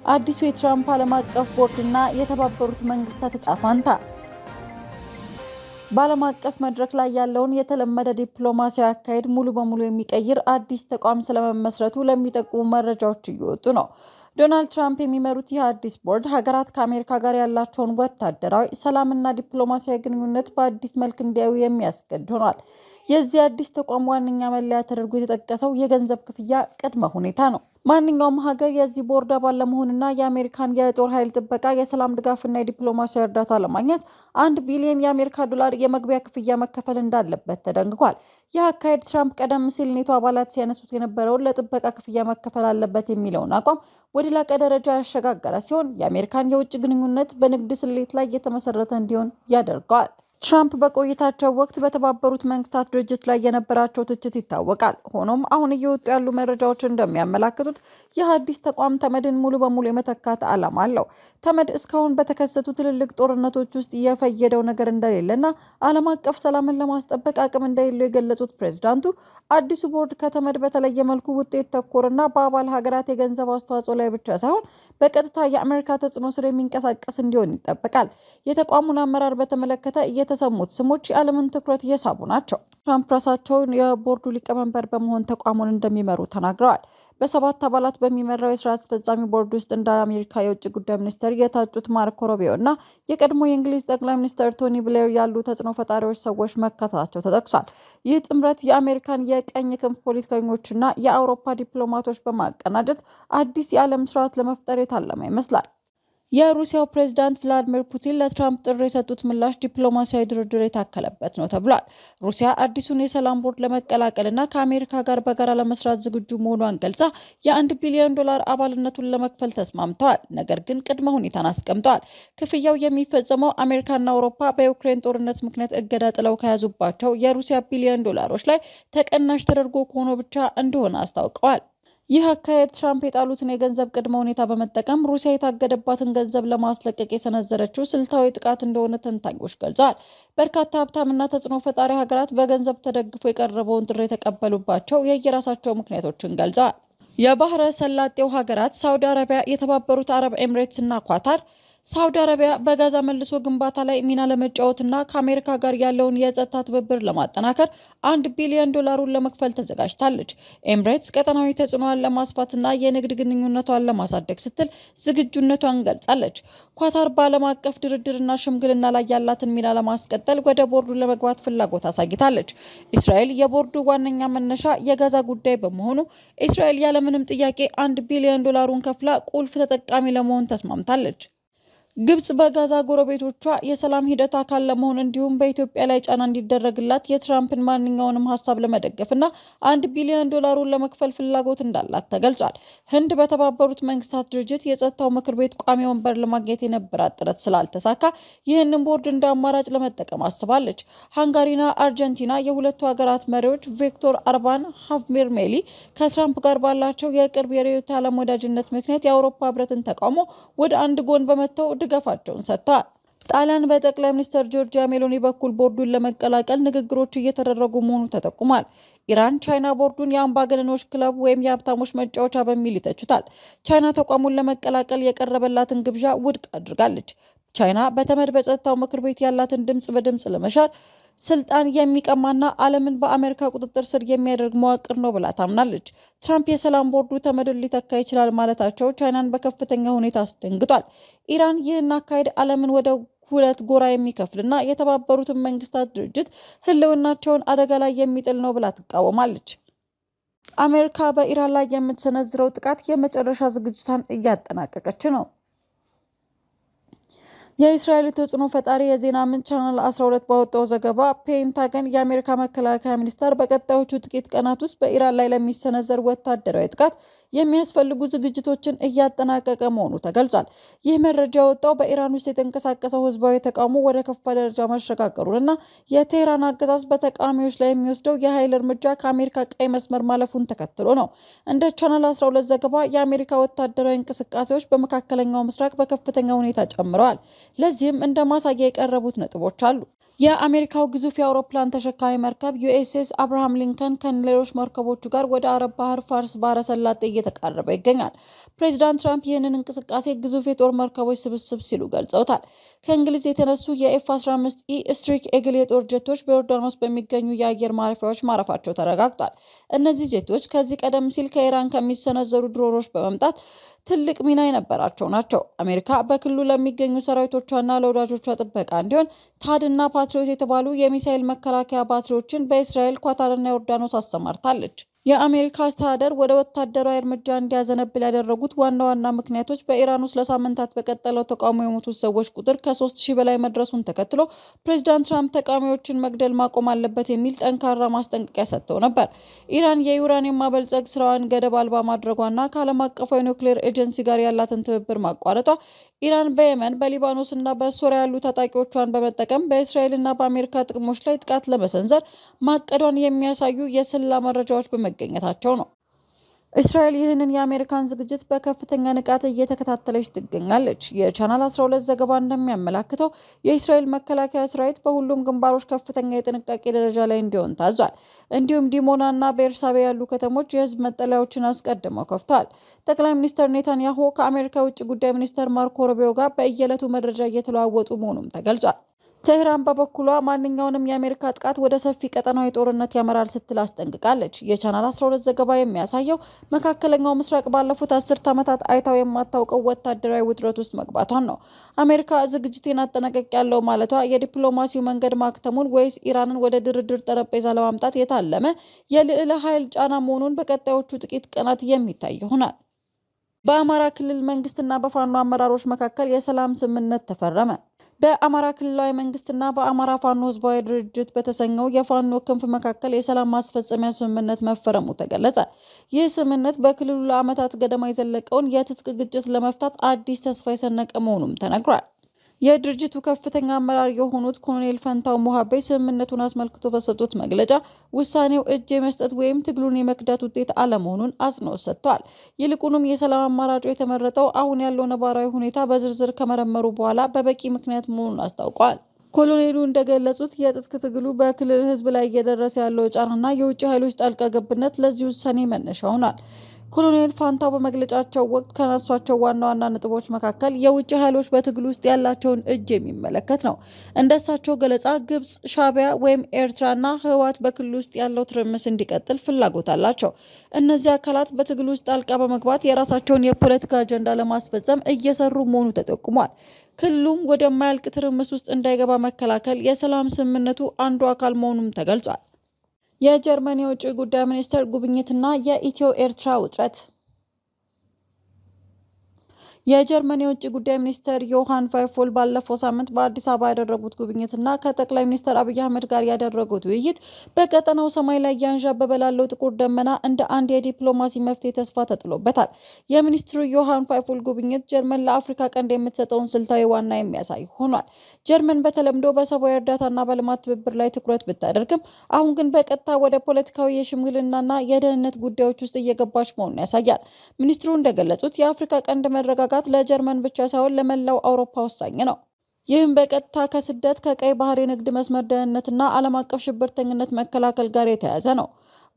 አዲሱ የትራምፕ ዓለም አቀፍ ቦርድና የተባበሩት መንግስታት ዕጣ ፈንታ። በዓለም አቀፍ መድረክ ላይ ያለውን የተለመደ ዲፕሎማሲያዊ አካሄድ ሙሉ በሙሉ የሚቀይር አዲስ ተቋም ስለመመስረቱ ለሚጠቁሙ መረጃዎች እየወጡ ነው። ዶናልድ ትራምፕ የሚመሩት ይህ አዲስ ቦርድ ሀገራት ከአሜሪካ ጋር ያላቸውን ወታደራዊ፣ ሰላምና ዲፕሎማሲያዊ ግንኙነት በአዲስ መልክ እንዲያዩ የሚያስገድድ ሆኗል። የዚህ አዲስ ተቋም ዋነኛ መለያ ተደርጎ የተጠቀሰው የገንዘብ ክፍያ ቅድመ ሁኔታ ነው። ማንኛውም ሀገር የዚህ ቦርድ አባል ለመሆንና የአሜሪካን የጦር ኃይል ጥበቃ፣ የሰላም ድጋፍና የዲፕሎማሲያዊ እርዳታ ለማግኘት $1 ቢሊዮን የአሜሪካ ዶላር የመግቢያ ክፍያ መከፈል እንዳለበት ተደንግጓል። ይህ አካሄድ ትራምፕ ቀደም ሲል ኔቶ አባላት ሲያነሱት የነበረውን ለጥበቃ ክፍያ መከፈል አለበት የሚለውን አቋም ወደ ላቀ ደረጃ ያሸጋገረ ሲሆን የአሜሪካን የውጭ ግንኙነት በንግድ ስሌት ላይ የተመሰረተ እንዲሆን ያደርገዋል። ትራምፕ በቆይታቸው ወቅት በተባበሩት መንግስታት ድርጅት ላይ የነበራቸው ትችት ይታወቃል። ሆኖም አሁን እየወጡ ያሉ መረጃዎች እንደሚያመላክቱት ይህ አዲስ ተቋም ተመድን ሙሉ በሙሉ የመተካት ዓላማ አለው። ተመድ እስካሁን በተከሰቱ ትልልቅ ጦርነቶች ውስጥ የፈየደው ነገር እንደሌለና ዓለም አቀፍ ሰላምን ለማስጠበቅ አቅም እንደሌለው የገለጹት ፕሬዝዳንቱ አዲሱ ቦርድ ከተመድ በተለየ መልኩ ውጤት ተኮርና በአባል ሀገራት የገንዘብ አስተዋጽኦ ላይ ብቻ ሳይሆን በቀጥታ የአሜሪካ ተጽዕኖ ስር የሚንቀሳቀስ እንዲሆን ይጠበቃል። የተቋሙን አመራር በተመለከተ የተሰሙት ስሞች የዓለምን ትኩረት እየሳቡ ናቸው። ትራምፕ ራሳቸውን የቦርዱ ሊቀመንበር በመሆን ተቋሙን እንደሚመሩ ተናግረዋል። በ7 አባላት በሚመራው የስራ አስፈጻሚ ቦርድ ውስጥ እንደ አሜሪካ የውጭ ጉዳይ ሚኒስትር የታጩት ማርኮ ሩቢዮ እና የቀድሞ የእንግሊዝ ጠቅላይ ሚኒስትር ቶኒ ብሌር ያሉ ተጽዕኖ ፈጣሪዎች ሰዎች መካተታቸው ተጠቅሷል። ይህ ጥምረት የአሜሪካን የቀኝ ክንፍ ፖለቲከኞችና የአውሮፓ ዲፕሎማቶች በማቀናጀት አዲስ የዓለም ስርዓት ለመፍጠር የታለመ ይመስላል። የሩሲያው ፕሬዝዳንት ቭላዲሚር ፑቲን ለትራምፕ ጥሪ የሰጡት ምላሽ ዲፕሎማሲያዊ ድርድር የታከለበት ነው ተብሏል። ሩሲያ አዲሱን የሰላም ቦርድ ለመቀላቀልና ከአሜሪካ ጋር በጋራ ለመስራት ዝግጁ መሆኗን ገልጻ $1 ቢሊዮን አባልነቱን ለመክፈል ተስማምተዋል። ነገር ግን ቅድመ ሁኔታን አስቀምጠዋል። ክፍያው የሚፈጸመው አሜሪካና አውሮፓ በዩክሬን ጦርነት ምክንያት እገዳ ጥለው ከያዙባቸው የሩሲያ ቢሊዮን ዶላሮች ላይ ተቀናሽ ተደርጎ ከሆነ ብቻ እንደሆነ አስታውቀዋል። ይህ አካሄድ ትራምፕ የጣሉትን የገንዘብ ቅድመ ሁኔታ በመጠቀም ሩሲያ የታገደባትን ገንዘብ ለማስለቀቅ የሰነዘረችው ስልታዊ ጥቃት እንደሆነ ተንታኞች ገልጸዋል። በርካታ ሀብታምና ተጽዕኖ ፈጣሪ ሀገራት በገንዘብ ተደግፎ የቀረበውን ጥሪ የተቀበሉባቸው የየራሳቸው ምክንያቶችን ገልጸዋል። የባህረ ሰላጤው ሀገራት ሳውዲ አረቢያ፣ የተባበሩት አረብ ኤምሬትስ እና ኳታር ሳውዲ አረቢያ በጋዛ መልሶ ግንባታ ላይ ሚና ለመጫወትና ከአሜሪካ ጋር ያለውን የጸጥታ ትብብር ለማጠናከር $1 ቢሊዮን ለመክፈል ተዘጋጅታለች። ኤምሬትስ ቀጠናዊ ተጽዕኖዋን ለማስፋትና የንግድ ግንኙነቷን ለማሳደግ ስትል ዝግጁነቷን ገልጻለች። ኳታር በዓለም አቀፍ ድርድርና ሽምግልና ላይ ያላትን ሚና ለማስቀጠል ወደ ቦርዱ ለመግባት ፍላጎት አሳይታለች። እስራኤል የቦርዱ ዋነኛ መነሻ የጋዛ ጉዳይ በመሆኑ እስራኤል ያለምንም ጥያቄ $1 ቢሊዮን ከፍላ ቁልፍ ተጠቃሚ ለመሆን ተስማምታለች። ግብጽ በጋዛ ጎረቤቶቿ የሰላም ሂደት አካል ለመሆን እንዲሁም በኢትዮጵያ ላይ ጫና እንዲደረግላት የትራምፕን ማንኛውንም ሀሳብ ለመደገፍና $1 ቢሊዮን ለመክፈል ፍላጎት እንዳላት ተገልጿል። ህንድ በተባበሩት መንግስታት ድርጅት የጸጥታው ምክር ቤት ቋሚ ወንበር ለማግኘት የነበራት ጥረት ስላልተሳካ ይህንን ቦርድ እንደ አማራጭ ለመጠቀም አስባለች። ሃንጋሪና አርጀንቲና የሁለቱ ሀገራት መሪዎች ቪክቶር ኦርባን ሃቭሜር ሜሊ ከትራምፕ ጋር ባላቸው የቅርብ የርዕዮተ ዓለም ወዳጅነት ምክንያት የአውሮፓ ህብረትን ተቃውሞ ወደ አንድ ጎን በመተው ድጋፋቸውን ሰጥተዋል። ጣሊያን በጠቅላይ ሚኒስትር ጆርጂያ ሜሎኒ በኩል ቦርዱን ለመቀላቀል ንግግሮች እየተደረጉ መሆኑ ተጠቁሟል። ኢራን ቻይና ቦርዱን የአምባገነኖች ክለብ ወይም የሀብታሞች መጫወቻ በሚል ይተቹታል። ቻይና ተቋሙን ለመቀላቀል የቀረበላትን ግብዣ ውድቅ አድርጋለች። ቻይና በተመድ በጸጥታው ምክር ቤት ያላትን ድምጽ በድምጽ ለመሻር ስልጣን የሚቀማና ዓለምን በአሜሪካ ቁጥጥር ስር የሚያደርግ መዋቅር ነው ብላ ታምናለች። ትራምፕ የሰላም ቦርዱ ተመድን ሊተካ ይችላል ማለታቸው ቻይናን በከፍተኛ ሁኔታ አስደንግጧል። ኢራን ይህን አካሄድ ዓለምን ወደ ሁለት ጎራ የሚከፍልና የተባበሩትን መንግስታት ድርጅት ህልውናቸውን አደጋ ላይ የሚጥል ነው ብላ ትቃወማለች። አሜሪካ በኢራን ላይ የምትሰነዝረው ጥቃት የመጨረሻ ዝግጅቷን እያጠናቀቀች ነው። የእስራኤል ተጽዕኖ ፈጣሪ የዜና ምንጭ ቻናል 12 ባወጣው ዘገባ ፔንታገን የአሜሪካ መከላከያ ሚኒስቴር በቀጣዮቹ ጥቂት ቀናት ውስጥ በኢራን ላይ ለሚሰነዘር ወታደራዊ ጥቃት የሚያስፈልጉ ዝግጅቶችን እያጠናቀቀ መሆኑ ተገልጿል። ይህ መረጃ የወጣው በኢራን ውስጥ የተንቀሳቀሰው ህዝባዊ ተቃውሞ ወደ ከፋ ደረጃ መሸጋገሩንና የቴህራን አገዛዝ በተቃዋሚዎች ላይ የሚወስደው የኃይል እርምጃ ከአሜሪካ ቀይ መስመር ማለፉን ተከትሎ ነው። እንደ ቻናል 12 ዘገባ የአሜሪካ ወታደራዊ እንቅስቃሴዎች በመካከለኛው ምስራቅ በከፍተኛ ሁኔታ ጨምረዋል። ለዚህም እንደ ማሳያ የቀረቡት ነጥቦች አሉ። የአሜሪካው ግዙፍ የአውሮፕላን ተሸካሚ መርከብ ዩኤስኤስ አብርሃም ሊንከን ከሌሎች መርከቦቹ ጋር ወደ አረብ ባህር ፋርስ ባህረ ሰላጤ እየተቃረበ ይገኛል። ፕሬዚዳንት ትራምፕ ይህንን እንቅስቃሴ ግዙፍ የጦር መርከቦች ስብስብ ሲሉ ገልጸውታል። ከእንግሊዝ የተነሱ የኤፍ-15 ስትሪክ ኤግል የጦር ጀቶች በዮርዳኖስ በሚገኙ የአየር ማረፊያዎች ማረፋቸው ተረጋግጧል። እነዚህ ጀቶች ከዚህ ቀደም ሲል ከኢራን ከሚሰነዘሩ ድሮኖች በመምጣት ትልቅ ሚና የነበራቸው ናቸው። አሜሪካ በክልሉ ለሚገኙ ሰራዊቶቿና ለወዳጆቿ ጥበቃ እንዲሆን ታድ እና ፓትሪዮት የተባሉ የሚሳኤል መከላከያ ባትሪዎችን በእስራኤል፣ ኳታርና ዮርዳኖስ አሰማርታለች። የአሜሪካ አስተዳደር ወደ ወታደራዊ እርምጃ እንዲያዘነብል ያደረጉት ዋና ምክንያቶች በኢራን ውስጥ ለሳምንታት በቀጠለው ተቃውሞ የሞቱት ሰዎች ቁጥር ከ3000 በላይ መድረሱን ተከትሎ ፕሬዚዳንት ትራምፕ ተቃዋሚዎችን መግደል ማቆም አለበት የሚል ጠንካራ ማስጠንቀቂያ ሰጥተው ነበር። ኢራን የዩራኒየም ማበልጸግ ስራዋን ገደብ አልባ ማድረጓና ከዓለም አቀፉ የኒውክሌር ኤጀንሲ ጋር ያላትን ትብብር ማቋረጧ ኢራን በየመን፣ በሊባኖስ እና በሶሪያ ያሉ ታጣቂዎቿን በመጠቀም በእስራኤልና በአሜሪካ ጥቅሞች ላይ ጥቃት ለመሰንዘር ማቀዷን የሚያሳዩ የስለላ መረጃዎች በመገኘታቸው ነው። እስራኤል ይህንን የአሜሪካን ዝግጅት በከፍተኛ ንቃት እየተከታተለች ትገኛለች። የቻናል 12 ዘገባ እንደሚያመላክተው የእስራኤል መከላከያ ሰራዊት በሁሉም ግንባሮች ከፍተኛ የጥንቃቄ ደረጃ ላይ እንዲሆን ታዟል። እንዲሁም ዲሞና እና ቤርሳቤ ያሉ ከተሞች የህዝብ መጠለያዎችን አስቀድመው ከፍተዋል። ጠቅላይ ሚኒስትር ኔታንያሁ ከአሜሪካ ውጭ ጉዳይ ሚኒስትር ማርኮ ሩቢዮ ጋር በየዕለቱ መረጃ እየተለዋወጡ መሆኑም ተገልጿል። ቴህራን በበኩሏ ማንኛውንም የአሜሪካ ጥቃት ወደ ሰፊ ቀጠናዊ ጦርነት ያመራል ስትል አስጠንቅቃለች። የቻናል 12 ዘገባ የሚያሳየው መካከለኛው ምስራቅ ባለፉት 10 ዓመታት አይታው የማታውቀው ወታደራዊ ውጥረት ውስጥ መግባቷን ነው። አሜሪካ ዝግጅቴን አጠናቅቄያለሁ ማለቷ የዲፕሎማሲው መንገድ ማክተሙን ወይስ ኢራንን ወደ ድርድር ጠረጴዛ ለማምጣት የታለመ የልዕለ ኃይል ጫና መሆኑን በቀጣዮቹ ጥቂት ቀናት የሚታይ ይሆናል። በአማራ ክልል መንግስትና በፋኖ አመራሮች መካከል የሰላም ስምምነት ተፈረመ። በአማራ ክልላዊ መንግስትና በአማራ ፋኖ ህዝባዊ ድርጅት በተሰኘው የፋኖ ክንፍ መካከል የሰላም ማስፈጸሚያ ስምምነት መፈረሙ ተገለጸ። ይህ ስምምነት በክልሉ ለዓመታት ገደማ የዘለቀውን የትጥቅ ግጭት ለመፍታት አዲስ ተስፋ የሰነቀ መሆኑም ተነግሯል። የድርጅቱ ከፍተኛ አመራር የሆኑት ኮሎኔል ፈንታው ሞሃቤ ስምምነቱን አስመልክቶ በሰጡት መግለጫ ውሳኔው እጅ የመስጠት ወይም ትግሉን የመክዳት ውጤት አለመሆኑን አጽንኦት ሰጥተዋል። ይልቁንም የሰላም አማራጩ የተመረጠው አሁን ያለው ነባራዊ ሁኔታ በዝርዝር ከመረመሩ በኋላ በበቂ ምክንያት መሆኑን አስታውቀዋል። ኮሎኔሉ እንደገለጹት የትጥቅ ትግሉ በክልል ህዝብ ላይ እየደረሰ ያለው ጫናና የውጭ ኃይሎች ጣልቃ ገብነት ለዚህ ውሳኔ መነሻ ሆኗል። ኮሎኔል ፋንታው በመግለጫቸው ወቅት ከነሷቸው ዋና ነጥቦች መካከል የውጭ ኃይሎች በትግል ውስጥ ያላቸውን እጅ የሚመለከት ነው። እንደሳቸው ገለጻ ግብጽ፣ ሻዕቢያ ወይም ኤርትራና ህወሓት በክልል ውስጥ ያለው ትርምስ እንዲቀጥል ፍላጎት አላቸው። እነዚህ አካላት በትግል ውስጥ ጣልቃ በመግባት የራሳቸውን የፖለቲካ አጀንዳ ለማስፈጸም እየሰሩ መሆኑ ተጠቁሟል። ክልሉም ወደማያልቅ ትርምስ ውስጥ እንዳይገባ መከላከል የሰላም ስምምነቱ አንዱ አካል መሆኑም ተገልጿል። የጀርመን የውጭ ጉዳይ ሚኒስትር ጉብኝትና የኢትዮ ኤርትራ ውጥረት። የጀርመን የውጭ ጉዳይ ሚኒስትር ዮሃን ቫይፎል ባለፈው ሳምንት በአዲስ አበባ ያደረጉት ጉብኝትና ከጠቅላይ ሚኒስትር አብይ አህመድ ጋር ያደረጉት ውይይት በቀጠናው ሰማይ ላይ ያንዣበበ ላለው ጥቁር ደመና እንደ አንድ የዲፕሎማሲ መፍትሄ ተስፋ ተጥሎበታል። የሚኒስትሩ ዮሃን ቫይፎል ጉብኝት ጀርመን ለአፍሪካ ቀንድ የምትሰጠውን ስልታዊ ዋና የሚያሳይ ሆኗል። ጀርመን በተለምዶ በሰብአዊ እርዳታና በልማት ትብብር ላይ ትኩረት ብታደርግም አሁን ግን በቀጥታ ወደ ፖለቲካዊ የሽምግልናና የደህንነት ጉዳዮች ውስጥ እየገባች መሆኑን ያሳያል። ሚኒስትሩ እንደገለጹት የአፍሪካ ቀንድ መረጋጋት ለጀርመን ብቻ ሳይሆን ለመላው አውሮፓ ወሳኝ ነው። ይህም በቀጥታ ከስደት፣ ከቀይ ባህር የንግድ መስመር ደህንነትና ዓለም አቀፍ ሽብርተኝነት መከላከል ጋር የተያያዘ ነው።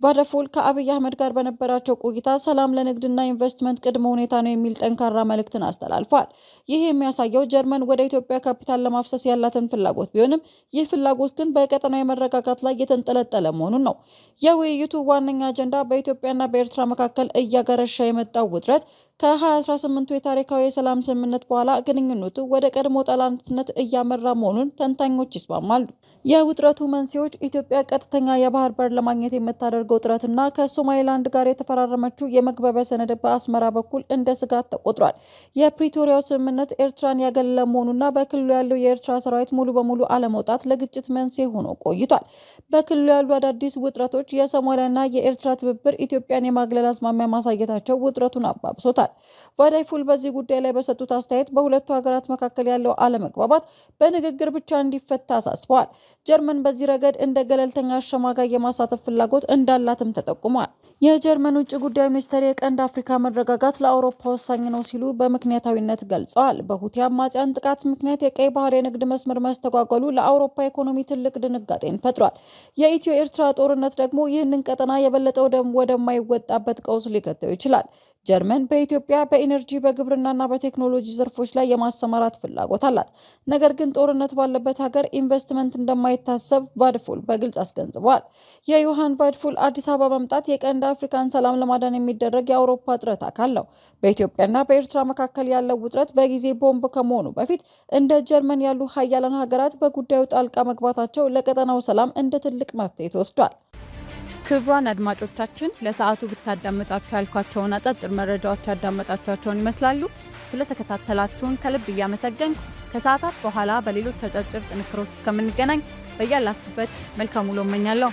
ቫደፉል ከአብይ አህመድ ጋር በነበራቸው ቆይታ ሰላም ለንግድና ኢንቨስትመንት ቅድመ ሁኔታ ነው የሚል ጠንካራ መልእክትን አስተላልፏል። ይህ የሚያሳየው ጀርመን ወደ ኢትዮጵያ ካፒታል ለማፍሰስ ያላትን ፍላጎት ቢሆንም ይህ ፍላጎት ግን በቀጠናዊ መረጋጋት ላይ የተንጠለጠለ መሆኑን ነው። የውይይቱ ዋነኛ አጀንዳ በኢትዮጵያና በኤርትራ መካከል እያገረሻ የመጣው ውጥረት ከ2018 የታሪካዊ የሰላም ስምምነት በኋላ ግንኙነቱ ወደ ቀድሞ ጠላትነት እያመራ መሆኑን ተንታኞች ይስማማሉ። የውጥረቱ መንስኤዎች ኢትዮጵያ ቀጥተኛ የባህር በር ለማግኘት የምታደርገው ጥረትና ከሶማሌላንድ ጋር የተፈራረመችው የመግባቢያ ሰነድ በአስመራ በኩል እንደ ስጋት ተቆጥሯል። የፕሪቶሪያው ስምምነት ኤርትራን ያገለለ መሆኑና በክልሉ ያለው የኤርትራ ሰራዊት ሙሉ በሙሉ አለመውጣት ለግጭት መንስኤ ሆኖ ቆይቷል። በክልሉ ያሉ አዳዲስ ውጥረቶች የሶማሊያና የኤርትራ ትብብር ኢትዮጵያን የማግለል አዝማሚያ ማሳየታቸው ውጥረቱን አባብሶታል። ቫደፉል በዚህ ጉዳይ ላይ በሰጡት አስተያየት በሁለቱ ሀገራት መካከል ያለው አለመግባባት በንግግር ብቻ እንዲፈታ አሳስበዋል። ጀርመን በዚህ ረገድ እንደ ገለልተኛ አሸማጋይ የማሳተፍ ፍላጎት እንዳላትም ተጠቁሟል። የጀርመን ውጭ ጉዳይ ሚኒስትር የቀንድ አፍሪካ መረጋጋት ለአውሮፓ ወሳኝ ነው ሲሉ በምክንያታዊነት ገልጸዋል። በሁቲ አማጽያን ጥቃት ምክንያት የቀይ ባህር የንግድ መስመር መስተጓጎሉ ለአውሮፓ ኢኮኖሚ ትልቅ ድንጋጤን ፈጥሯል። የኢትዮ ኤርትራ ጦርነት ደግሞ ይህንን ቀጠና የበለጠ ወደማይወጣበት ቀውስ ሊከተው ይችላል። ጀርመን በኢትዮጵያ በኢነርጂ በግብርናና በቴክኖሎጂ ዘርፎች ላይ የማሰማራት ፍላጎት አላት። ነገር ግን ጦርነት ባለበት ሀገር ኢንቨስትመንት እንደማይታሰብ ቫድፉል በግልጽ አስገንዝበዋል። የዮሐን ቫድፉል አዲስ አበባ መምጣት የቀንድ አፍሪካን ሰላም ለማዳን የሚደረግ የአውሮፓ ጥረት አካል ነው። በኢትዮጵያና በኤርትራ መካከል ያለው ውጥረት በጊዜ ቦምብ ከመሆኑ በፊት እንደ ጀርመን ያሉ ሀያላን ሀገራት በጉዳዩ ጣልቃ መግባታቸው ለቀጠናው ሰላም እንደ ትልቅ መፍትሄ ተወስዷል። ክቡራን አድማጮቻችን ለሰዓቱ ብታዳምጧቸው ያልኳቸውን አጫጭር መረጃዎች ያዳመጣችኋቸውን ይመስላሉ። ስለተከታተላችሁን ከልብ እያመሰገንኩ ከሰዓታት በኋላ በሌሎች አጫጭር ጥንክሮች እስከምንገናኝ በያላችሁበት መልካም ውሎ እመኛለሁ።